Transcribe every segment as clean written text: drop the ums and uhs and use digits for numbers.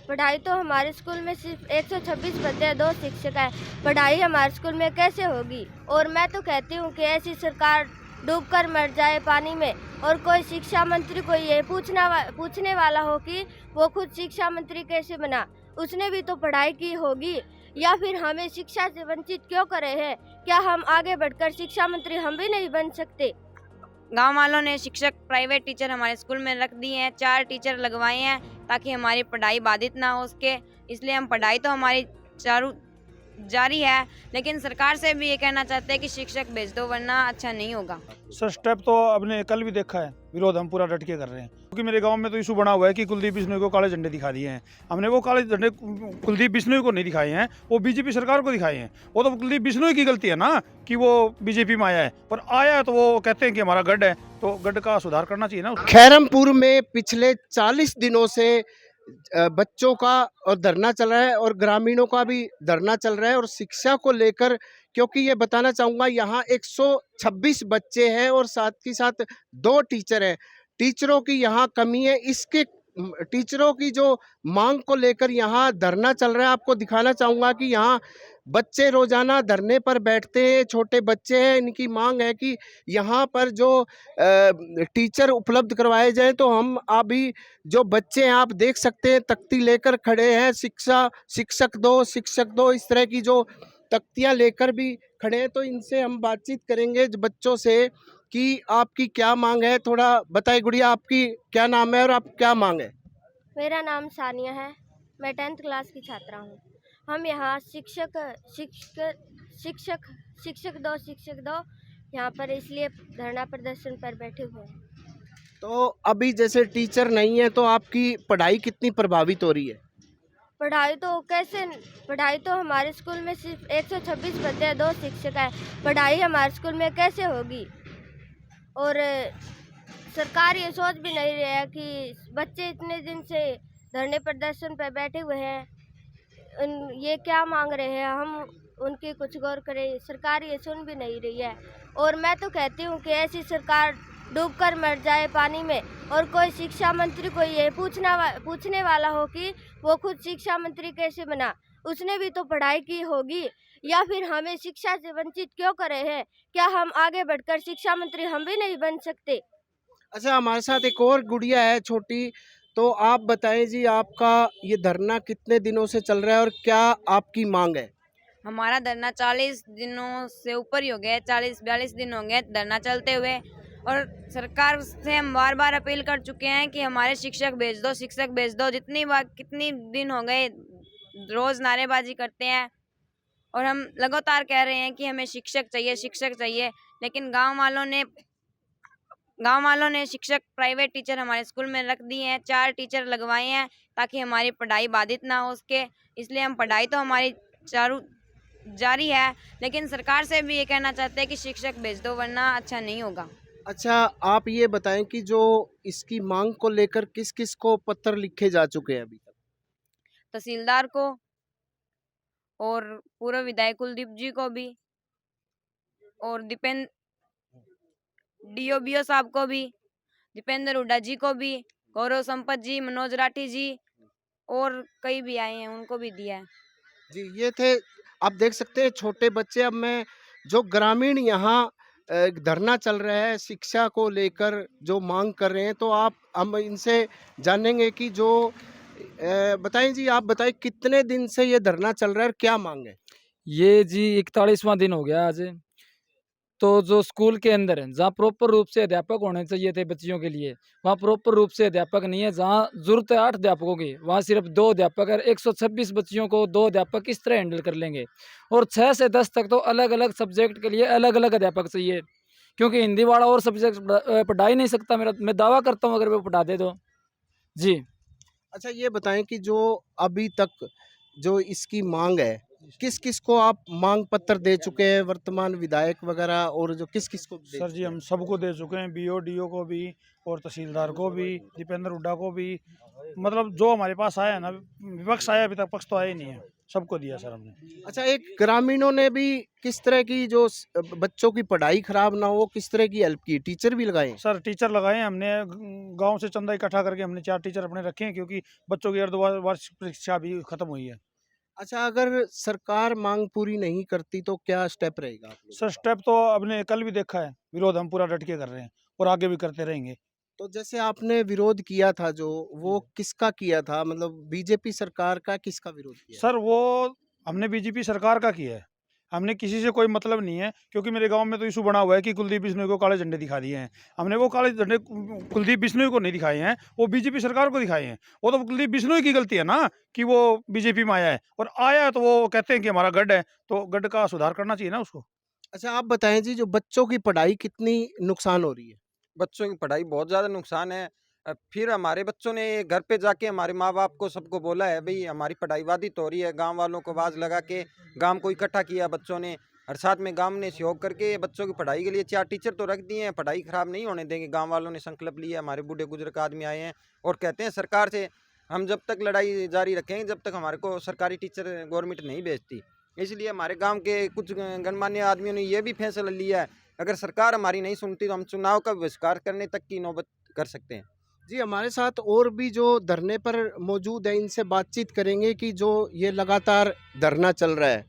पढ़ाई तो हमारे स्कूल में सिर्फ 126 बच्चे हैं, 2 शिक्षक हैं। पढ़ाई हमारे स्कूल में कैसे होगी? और मैं तो कहती हूँ कि ऐसी सरकार डूबकर मर जाए पानी में, और कोई शिक्षा मंत्री को ये पूछने वाला हो कि वो खुद शिक्षा मंत्री कैसे बना। उसने भी तो पढ़ाई की होगी, या फिर हमें शिक्षा से वंचित क्यों करे हैं? क्या हम आगे बढ़कर शिक्षा मंत्री हम भी नहीं बन सकते? गांव वालों ने शिक्षक प्राइवेट टीचर हमारे स्कूल में रख दिए हैं, 4 टीचर लगवाए हैं ताकि हमारी पढ़ाई बाधित ना हो सके। इसलिए हम पढ़ाई तो हमारी चालू जारी है, लेकिन सरकार से भी ये कहना चाहते हैं कि शिक्षक भेज दो, वरना अच्छा नहीं होगा। सर स्टेप तो आपने कल भी देखा है, विरोध हम पूरा डट के कर रहे हैं, क्योंकि मेरे गांव में तो इशू बना हुआ है कि कुलदीप बिश्नोई को काले झंडे दिखा दिए हैं। हमने वो काले झंडे कुलदीप बिश्नोई को नहीं दिखाए हैं, वो बीजेपी सरकार को दिखाए हैं। वो तो कुलदीप बिश्नोई की गलती है ना कि वो बीजेपी में आया है, पर आया है तो वो कहते हैं कि हमारा गढ़ है, तो गढ़ का सुधार करना चाहिए ना। खैरमपुर में पिछले 40 दिनों से बच्चों का और धरना चल रहा है और ग्रामीणों का भी धरना चल रहा है, और शिक्षा को लेकर, क्योंकि ये बताना चाहूँगा यहाँ 126 बच्चे हैं और साथ ही साथ 2 टीचर हैं। टीचरों की यहाँ कमी है, इसके टीचरों की जो मांग को लेकर यहाँ धरना चल रहा है। आपको दिखाना चाहूँगा कि यहाँ बच्चे रोजाना धरने पर बैठते हैं, छोटे बच्चे हैं। इनकी मांग है कि यहाँ पर जो टीचर उपलब्ध करवाए जाएं। तो हम अभी जो बच्चे हैं आप देख सकते हैं, तख्ती लेकर खड़े हैं, शिक्षक दो, इस तरह की जो तख्तियां लेकर भी खड़े हैं। तो इनसे हम बातचीत करेंगे बच्चों से कि आपकी क्या मांग है। थोड़ा बताइए गुड़िया, आपकी क्या नाम है और आप क्या मांग है? मेरा नाम सानिया है, मैं 10th क्लास की छात्रा हूँ। हम यहाँ शिक्षक दो यहाँ पर इसलिए धरना प्रदर्शन पर बैठे हुए हैं। तो अभी जैसे टीचर नहीं है तो आपकी पढ़ाई कितनी प्रभावित हो रही है? पढ़ाई तो हमारे स्कूल में सिर्फ 126 बच्चे हैं, 2 शिक्षक हैं। पढ़ाई हमारे स्कूल में कैसे होगी? और सरकार ये सोच भी नहीं रही है कि बच्चे इतने दिन से धरने प्रदर्शन पर बैठे हुए हैं, ये क्या मांग रहे हैं, हम उनकी कुछ गौर करें। सरकार ये सुन भी नहीं रही है, और मैं तो कहती हूँ कि ऐसी सरकार डूबकर मर जाए पानी में, और कोई शिक्षा मंत्री को ये पूछने वाला हो कि वो खुद शिक्षा मंत्री कैसे बना। उसने भी तो पढ़ाई की होगी, या फिर हमें शिक्षा से वंचित क्यों करे हैं? क्या हम आगे बढ़कर शिक्षा मंत्री हम भी नहीं बन सकते? अच्छा, हमारे साथ एक और गुड़िया है छोटी, तो आप बताएं जी, आपका ये धरना कितने दिनों से चल रहा है और क्या आपकी मांग है? हमारा धरना 40 दिनों से ऊपर ही हो गया, 40-42 दिन हो गए धरना चलते हुए, और सरकार से हम बार बार अपील कर चुके हैं कि हमारे शिक्षक भेज दो। कितनी दिन हो गए रोज नारेबाजी करते हैं, और हम लगातार कह रहे हैं कि हमें शिक्षक चाहिए, लेकिन गांव वालों ने शिक्षक प्राइवेट टीचर हमारे स्कूल में रख दिए हैं, 4 टीचर लगवाए हैं ताकि हमारी पढ़ाई बाधित ना हो सके। इसलिए हम पढ़ाई तो हमारी चालू जारी है, लेकिन सरकार से भी ये कहना चाहते हैं कि शिक्षक भेज दो, वरना अच्छा नहीं होगा। अच्छा, आप ये बताएं कि जो इसकी मांग को लेकर किस किस को पत्र लिखे जा चुके हैं अभी तक? तहसीलदार को और पूर्व विधायक कुलदीप जी को भी, और DO साहब को भी, दीपेंद्र हुड्डा जी को भी, गौरव संपत जी, मनोज राठी जी, और कई भी आए हैं उनको भी दिया है जी। ये थे, आप देख सकते हैं छोटे बच्चे। अब मैं जो ग्रामीण यहाँ धरना चल रहा है शिक्षा को लेकर जो मांग कर रहे हैं, तो हम इनसे जानेंगे कि जो बताएं जी, आप बताएं कितने दिन से ये धरना चल रहा है और क्या मांग है? ये जी 41वां दिन हो गया आज। तो जो स्कूल के अंदर है, जहाँ प्रॉपर रूप से अध्यापक होने चाहिए थे बच्चियों के लिए, वहाँ प्रॉपर रूप से अध्यापक नहीं है। जहाँ जरूरत है 8 अध्यापकों की, वहाँ सिर्फ 2 अध्यापक है। 126 बच्चियों को 2 अध्यापक किस तरह हैंडल कर लेंगे? और 6 से 10 तक तो अलग अलग सब्जेक्ट के लिए अलग अलग अध्यापक चाहिए, क्योंकि हिंदी वाला और सब्जेक्ट पढ़ा ही नहीं सकता। मैं दावा करता हूँ अगर वो पढ़ा दे तो जी। अच्छा, ये बताएं कि जो अभी तक जो इसकी मांग है, किस किस को आप मांग पत्र दे चुके हैं, वर्तमान विधायक वगैरह, और जो किस किस को दे सर जी हम सबको दे चुके हैं, BO DO को भी और तहसीलदार को भी, दीपेंद्र हुड्डा को भी। मतलब जो हमारे पास आया है ना, विपक्ष आया, अभी तक पक्ष तो आया ही नहीं है। सबको दिया सर हमने। अच्छा, एक ग्रामीणों ने भी किस तरह की जो बच्चों की पढ़ाई खराब ना हो, किस तरह की हेल्प की? टीचर भी लगाए? सर टीचर लगाए हैं हमने, गांव से चंदा इकट्ठा करके हमने 4 टीचर अपने रखे हैं, क्योंकि बच्चों की अर्धवार्षिक परीक्षा भी खत्म हुई है। अच्छा, अगर सरकार मांग पूरी नहीं करती तो क्या स्टेप रहेगा आप लोगों सर स्टेप तो आपने कल भी देखा है, विरोध हम पूरा डट के कर रहे हैं और आगे भी करते रहेंगे। का? तो जैसे आपने विरोध किया था जो, वो किसका किया था? मतलब बीजेपी सरकार का किसका विरोध किया? सर वो हमने बीजेपी सरकार का किया है, हमने किसी से कोई मतलब नहीं है, क्योंकि मेरे गांव में तो इशू बना हुआ है कि कुलदीप बिश्नोई को काले झंडे दिखा दिए हैं। हमने वो काले झंडे कुलदीप बिश्नोई को नहीं दिखाए हैं, वो बीजेपी सरकार को दिखाए हैं। वो तो कुलदीप बिश्नोई की गलती है ना कि वो बीजेपी में आया है, और आया है तो वो कहते हैं कि हमारा गढ़ है, तो गढ़ का सुधार करना चाहिए ना उसको। अच्छा, आप बताएं जी, जो बच्चों की पढ़ाई कितनी नुकसान हो रही है? बच्चों की पढ़ाई बहुत ज़्यादा नुकसान है। फिर हमारे बच्चों ने घर पे जाके हमारे माँ-बाप को सबको बोला है भई हमारी पढ़ाई बाधित हो रही है। गाँव वालों को आवाज़ लगा के गाँव को इकट्ठा किया बच्चों ने, और साथ में गाँव ने सहयोग करके बच्चों की पढ़ाई के लिए 4 टीचर तो रख दिए हैं, पढ़ाई ख़राब नहीं होने देंगे। गाँव वालों ने संकल्प लिया, हमारे बूढ़े-बुजुर्ग आदमी आए हैं और कहते हैं सरकार से हम जब तक लड़ाई जारी रखेंगे, जब तक हमारे को सरकारी टीचर गवर्नमेंट नहीं भेजती। इसलिए हमारे गाँव के कुछ गणमान्य आदमियों ने ये भी फैसला लिया है, अगर सरकार हमारी नहीं सुनती तो हम चुनाव का बहिष्कार करने तक की नौबत कर सकते हैं। जी, हमारे साथ और भी जो धरने पर मौजूद है, इनसे बातचीत करेंगे कि जो ये लगातार धरना चल रहा है,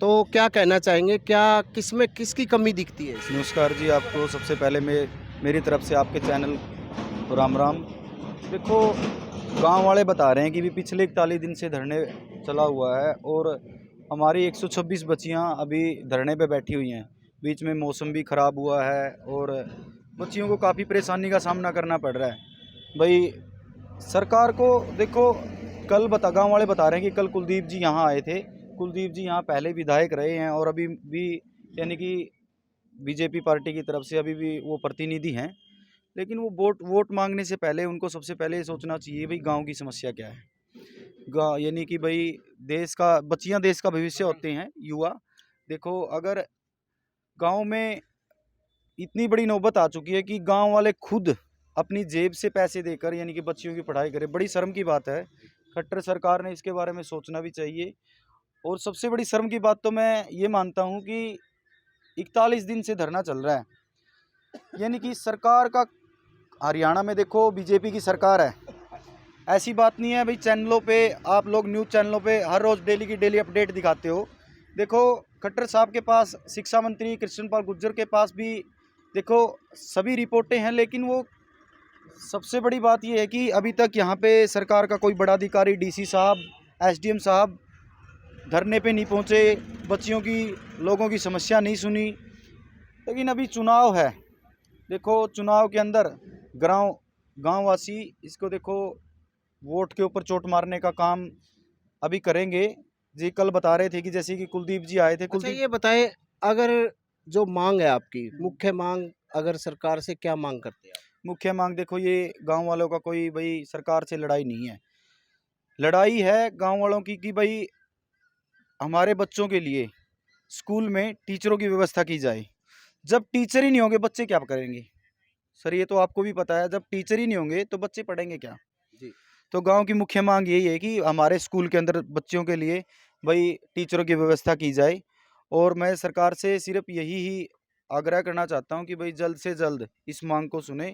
तो क्या कहना चाहेंगे? क्या किसमें किसकी कमी दिखती है इसमें? नमस्कार जी, आपको सबसे पहले मेरी तरफ से आपके चैनल को राम राम। देखो, गांव वाले बता रहे हैं कि भी पिछले 41 दिन से धरने चला हुआ है और हमारी 126 बच्चियां अभी धरने पे बैठी हुई हैं। बीच में मौसम भी ख़राब हुआ है और बच्चियों को काफ़ी परेशानी का सामना करना पड़ रहा है। भाई सरकार को देखो, गाँव वाले बता रहे हैं कि कल कुलदीप जी यहाँ आए थे। कुलदीप जी यहाँ पहले विधायक रहे हैं और अभी भी यानी कि बीजेपी पार्टी की तरफ से अभी भी वो प्रतिनिधि हैं, लेकिन वो वोट मांगने से पहले उनको सबसे पहले ये सोचना चाहिए भाई गांव की समस्या क्या है। यानी कि भाई बच्चियां देश का भविष्य होते हैं, युवा। देखो, अगर गांव में इतनी बड़ी नौबत आ चुकी है कि गांव वाले खुद अपनी जेब से पैसे देकर यानी कि बच्चियों की पढ़ाई करें, बड़ी शर्म की बात है। खट्टर सरकार ने इसके बारे में सोचना भी चाहिए। और सबसे बड़ी शर्म की बात तो मैं ये मानता हूँ कि 41 दिन से धरना चल रहा है, यानी कि सरकार का हरियाणा में देखो बीजेपी की सरकार है। ऐसी बात नहीं है भाई, चैनलों पे आप लोग न्यूज़ चैनलों पे हर रोज़ डेली की डेली अपडेट दिखाते हो। देखो, खट्टर साहब के पास, शिक्षा मंत्री कृष्णपाल गुर्जर के पास भी देखो सभी रिपोर्टें हैं, लेकिन वो सबसे बड़ी बात ये है कि अभी तक यहाँ पे सरकार का कोई बड़ा अधिकारी, डीसी साहब, एसडीएम साहब धरने पे नहीं पहुँचे, बच्चियों की, लोगों की समस्या नहीं सुनी। लेकिन अभी चुनाव है, देखो चुनाव के अंदर गाँववासी इसको देखो वोट के ऊपर चोट मारने का काम अभी करेंगे। जी कल बता रहे थे कि जैसे कि कुलदीप जी आए थे। अच्छा, ये बताएं, अगर जो मांग है आपकी मुख्य मांग, अगर सरकार से क्या मांग करते हैं आप? मुख्य मांग देखो, ये गांव वालों का कोई भाई सरकार से लड़ाई नहीं है, लड़ाई है गांव वालों की कि भाई हमारे बच्चों के लिए स्कूल में टीचरों की व्यवस्था की जाए। जब टीचर ही नहीं होंगे बच्चे क्या करेंगे सर? ये तो आपको भी पता है, जब टीचर ही नहीं होंगे तो बच्चे पढ़ेंगे क्या जी। तो गांव की मुख्य मांग यही है कि हमारे स्कूल के अंदर बच्चों के लिए भाई टीचरों की व्यवस्था की जाए। और मैं सरकार से सिर्फ यही ही आग्रह करना चाहता हूं कि भाई जल्द से जल्द इस मांग को सुने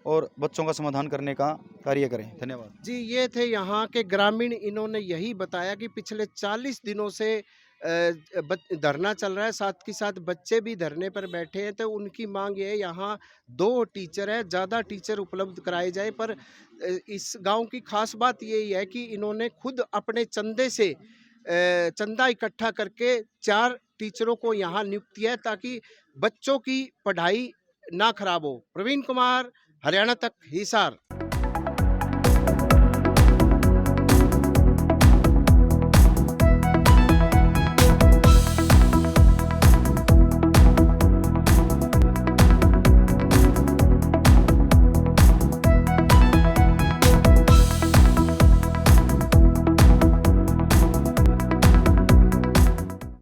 और बच्चों का समाधान करने का कार्य करें। धन्यवाद जी, ये थे यहाँ के ग्रामीण। इन्होंने यही बताया कि पिछले 40 दिनों से धरना चल रहा है, साथ ही साथ बच्चे भी धरने पर बैठे हैं। तो उनकी मांग ये है, यहाँ 2 टीचर है, ज़्यादा टीचर उपलब्ध कराए जाए। पर इस गांव की खास बात यही है कि इन्होंने खुद अपने चंदे से चंदा इकट्ठा करके 4 टीचरों को यहाँ नियुक्त किया है, ताकि बच्चों की पढ़ाई ना खराब हो। प्रवीण कुमार, हरियाणा तक, हिसार।